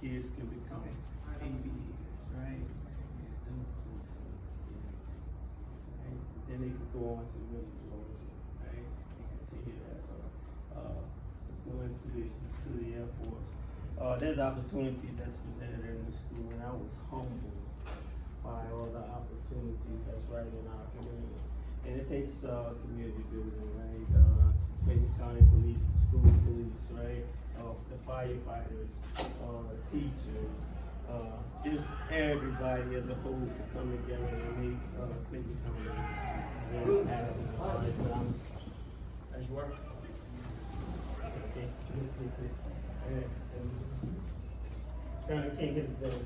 kids can become aviators, right? Right? Then they could go on to military, right? And continue that, go into the Air Force. There's opportunities that's presented in the school, and I was humbled by all the opportunities that's right in our community. And it takes community building, right? Clayton County Police, the school police, right? The firefighters, teachers, just everybody as a whole to come together and make Clayton County very passionate about it. But as you work. Okay. Colonel King has been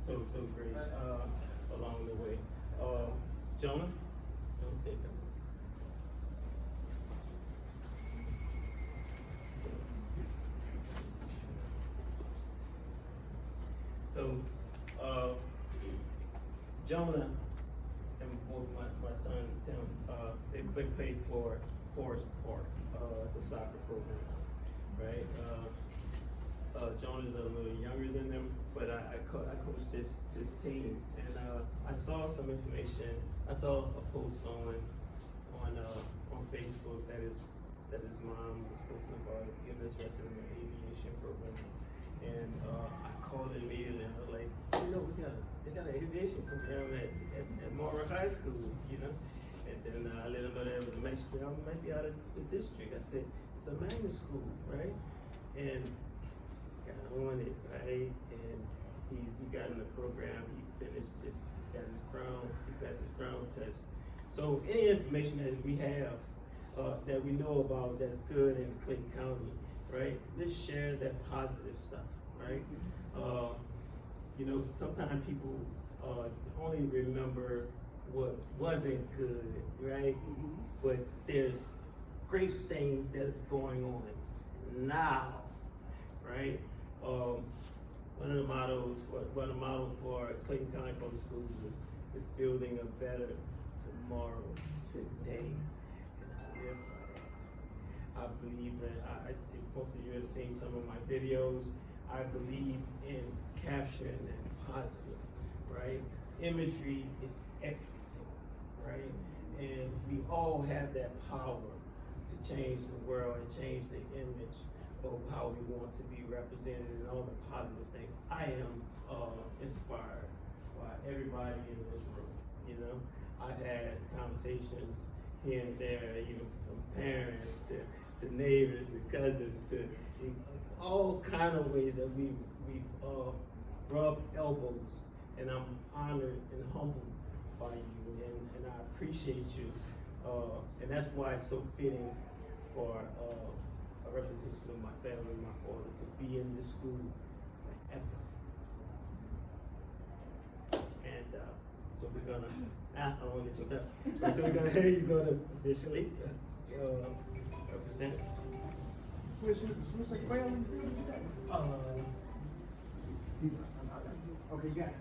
so great along the way. Jonah? Okay. So, Jonah and both my son Tim, they played for Forest Park, the soccer program, right? Jonah's a little younger than them, but I coached his team, and I saw some information. I saw a post on Facebook that his mom was posting about giving his rest in the aviation program, and I called him immediately. And I was like, they got an aviation program at Morrow High School, you know. And then I let him know that it was a match. He said, I might be out of the district. I said, it's a magnet school, right? And got on it, right? And he got in the program. He finished he's got his crown. He passed his crown test. So any information that we have that we know about that's good in Clayton County, right? Let's share that positive stuff, right? You know, sometimes people only remember what wasn't good, right? But there's great things that is going on now, right? One of the models for Clayton County Public Schools is building a better tomorrow today, and I live by that. I believe in. Most of you have seen some of my videos. I believe in capturing that positive, right? Imagery is everything, right? And we all have that power to change the world and change the image of how we want to be represented and all the positive things. I am inspired by everybody in this room, you know? I've had conversations here and there, you know, from parents to neighbors, to cousins, to all kind of ways that we've rubbed elbows, and I'm honored and humbled by you, and I appreciate you, and that's why it's so fitting for a representation of my family, my father, to be in this school forever. And so we're gonna, I don't want to get you up, so you're gonna officially represent. Where's the family? Okay, you got it.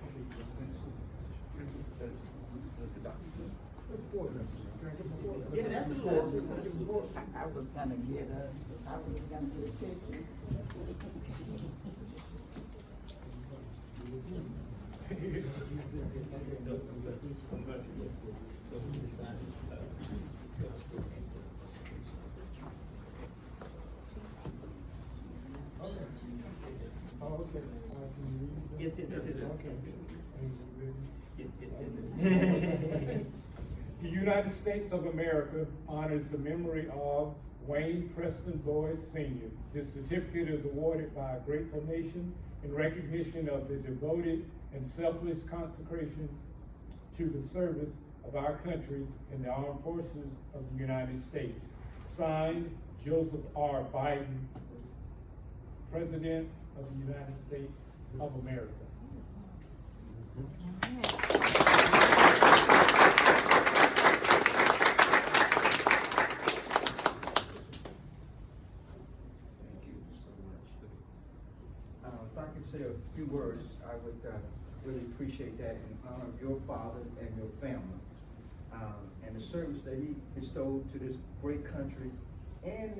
Yeah, that's the Lord. I was gonna get a picture. Yes. The United States of America honors the memory of Wayne Preston Boyd Sr. This certificate is awarded by a grateful nation in recognition of the devoted and selfless consecration to the service of our country in the armed forces of the United States. Signed, Joseph R. Biden, President of the United States of America. If I could say a few words, I would really appreciate that in honor of your father and your family, and the service that he bestowed to this great country, and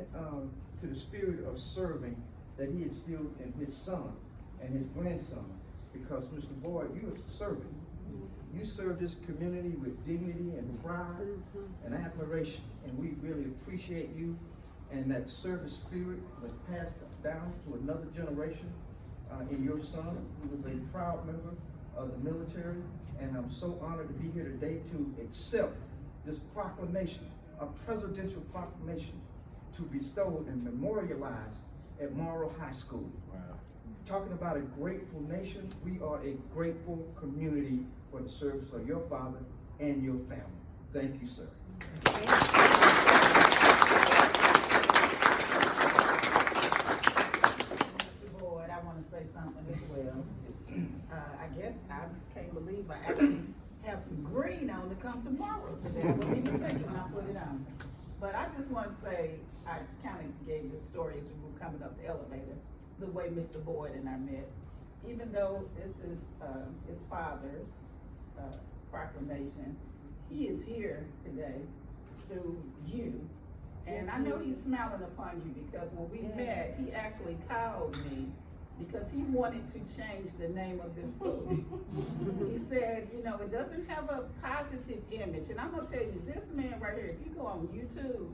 to the spirit of serving that he instilled in his son, and his grandson, because Mr. Boyd, you are a servant. You serve this community with dignity and pride and admiration, and we really appreciate you. And that service spirit was passed down to another generation in your son, who was a proud member of the military. And I'm so honored to be here today to accept this proclamation, a presidential proclamation, to bestow and memorialize at Morrow High School. Wow. Talking about a grateful nation, we are a grateful community for the service of your father and your family. Thank you, sir. Mr. Boyd, I want to say something as well. I guess I can't believe I actually have some green on to come tomorrow today. I wasn't even thinking when I put it on. But I just want to say, I kind of gave the story as we were coming up the elevator, the way Mr. Boyd and I met. Even though this is his father's proclamation, he is here today through you. And I know he's smiling upon you, because when we met, he actually called me because he wanted to change the name of this school. He said, you know, it doesn't have a positive image. And I'm gonna tell you, this man right here, if you go on YouTube,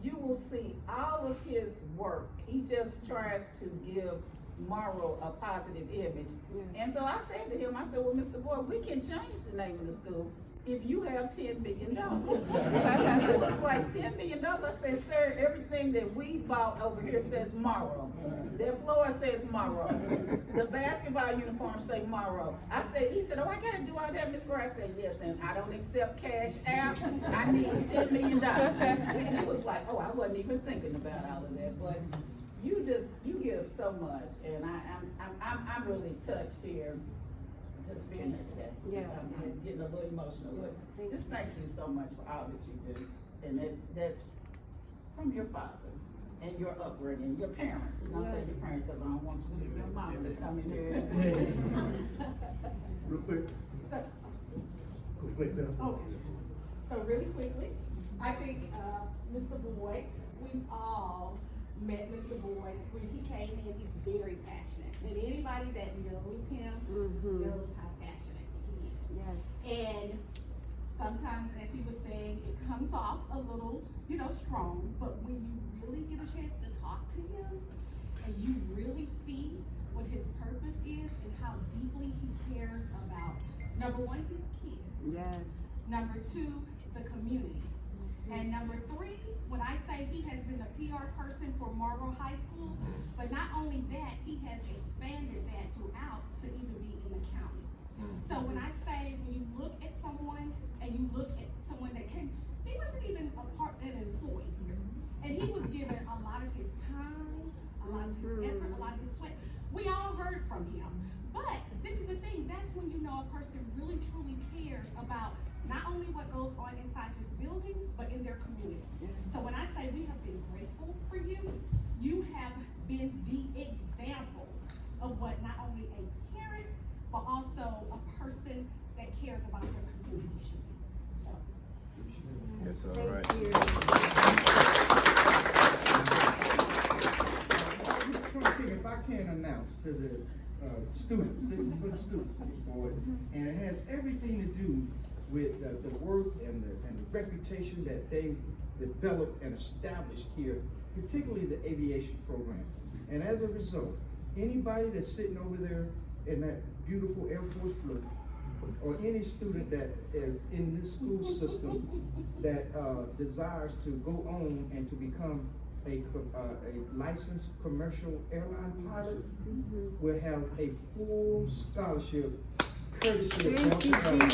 you will see all of his work. He just tries to give Morrow a positive image. And so I said to him, I said, well, Mr. Boyd, we can change the name of the school if you have $10 million. It was like $10 million. I said, sir, everything that we bought over here says Morrow. Their floor says Morrow. The basketball uniforms say Morrow. I said, he said, oh, I gotta do all that, Ms. Gray. I said, yes, and I don't accept cash out. I need $10 million. And he was like, oh, I wasn't even thinking about all of that. But you give so much, and I'm really touched here. Just being here today. Yes. I'm getting a little emotional, but just thank you so much for all that you do. And that's from your father and your upbringing, your parents. You don't say your parents because I don't want you to your mama to come in here. Real quick. So really quickly, I think Mr. Boyd, we've all met Mr. Boyd. When he came in, he's very passionate. And anybody that knows him knows how passionate he is. Yes. And sometimes, as he was saying, it comes off a little, strong, but when you really get a chance to talk to him and you really see what his purpose is and how deeply he cares about, number one, his kids. Yes. Number two, the community. And number three, when I say he has been a PR person for Morrow High School, but not only that, he has expanded that throughout to even be in the county. So when I say, when you look at someone and you look at someone that he wasn't even an employee here. And he was given a lot of his time, a lot of his effort, a lot of his sweat. We all heard from him. But this is the thing, that's when you know a person really truly cares about not only what goes on inside this building, but in their community. So when I say we have been grateful for you, you have been the example of what not only a parent, but also a person that cares about their community should be. So. Yes, all right. If I can announce to the students, this is for the students, and it has everything to do with the work and the reputation that they've developed and established here, particularly the aviation program. And as a result, anybody that's sitting over there in that beautiful Air Force blue, or any student that is in this school system that desires to go on and to become a licensed commercial airline pilot will have a full scholarship courtesy of North Carolina.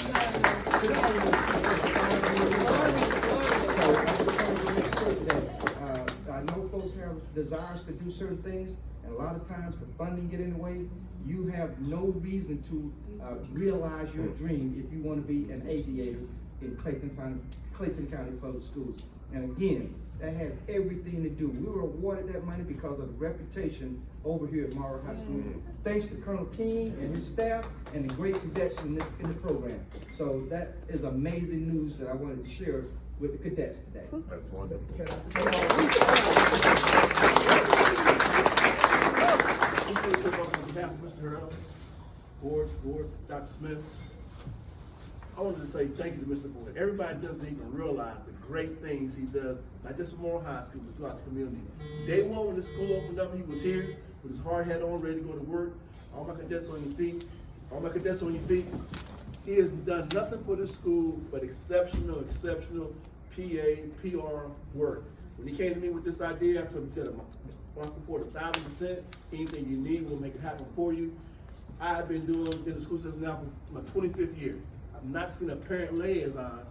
I know folks have desires to do certain things, and a lot of times the funding get in the way. You have no reason to realize your dream if you want to be an aviator in Clayton County Public Schools. And again, that has everything to do. We were awarded that money because of the reputation over here at Morrow High School. Thanks to Colonel King and his staff and the great cadets in the program. So that is amazing news that I wanted to share with the cadets today. That's wonderful. On behalf of Mr. Hurls, Board, Dr. Smith, I wanted to say thank you to Mr. Boyd. Everybody doesn't even realize the great things he does, not just at Morrow High School, but throughout the community. Day one when the school opened up, he was here with his hard hat on, ready to go to work. All my cadets on your feet. All my cadets on your feet. He has done nothing for this school but exceptional PA, PR work. When he came to me with this idea, I told him, I support 1,000%. Anything you need, we'll make it happen for you. I've been doing in the school system now for my 25th year. I've not seen a parent liaison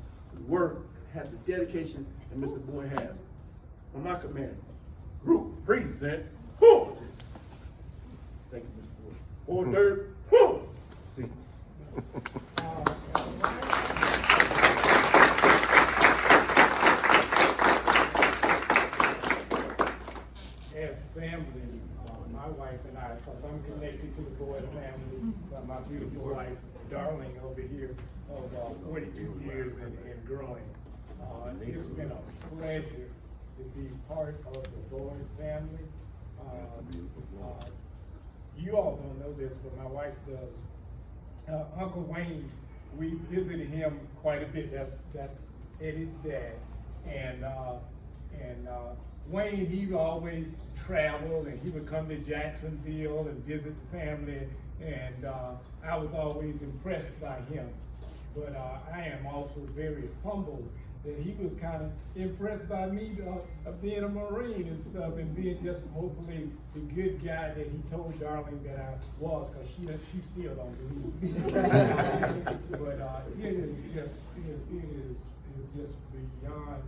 work, have the dedication that Mr. Boyd has. On my command, group present, who? Thank you, Mr. Boyd. Order, who? Seats. As family, my wife and I, because I'm connected to the Boyd family by my beautiful wife, Darling, over here of 42 years and growing. It's been a pleasure to be part of the Boyd family. You all don't know this, but my wife does. Uncle Wayne, we visited him quite a bit. That's Eddie's dad, and Wayne, he always traveled, and he would come to Jacksonville and visit the family, and I was always impressed by him. But I am also very humbled that he was kind of impressed by me being a Marine and stuff, and being just hopefully the good guy that he told Darling that I was, because she still don't believe me. But it is just beyond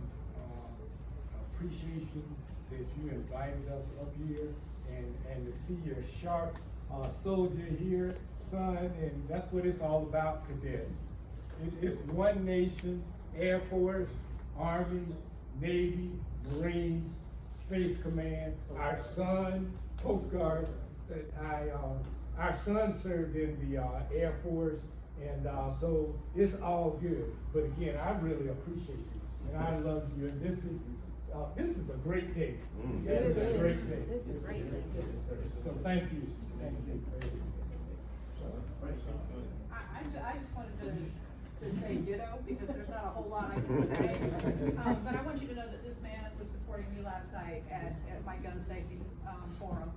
appreciation that you invited us up here, and to see your sharp soldier here, son, and that's what it's all about, cadets. It's one nation. Air Force, Army, Navy, Marines, Space Command, our son, Coast Guard. Our son served in the Air Force, and so it's all good. But again, I really appreciate you, and I love you. And this is a great day. This is a great day. This is a great day. So thank you. Thank you. I just wanted to say ditto, because there's not a whole lot I can say. But I want you to know that this man was supporting me last night at my gun safety forum,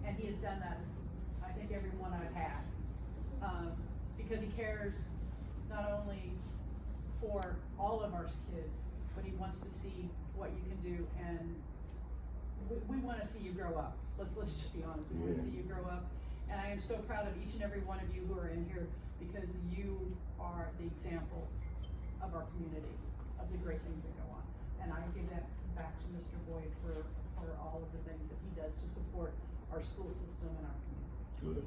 and he has done that, I think, every one I've had. Because he cares not only for all of our kids, but he wants to see what you can do, and we want to see you grow up. Let's just be honest, we want to see you grow up. And I am so proud of each and every one of you who are in here, because you are the example of our community, of the great things that go on. And I give that back to Mr. Boyd for all of the things that he does to support our school system and our community. Good.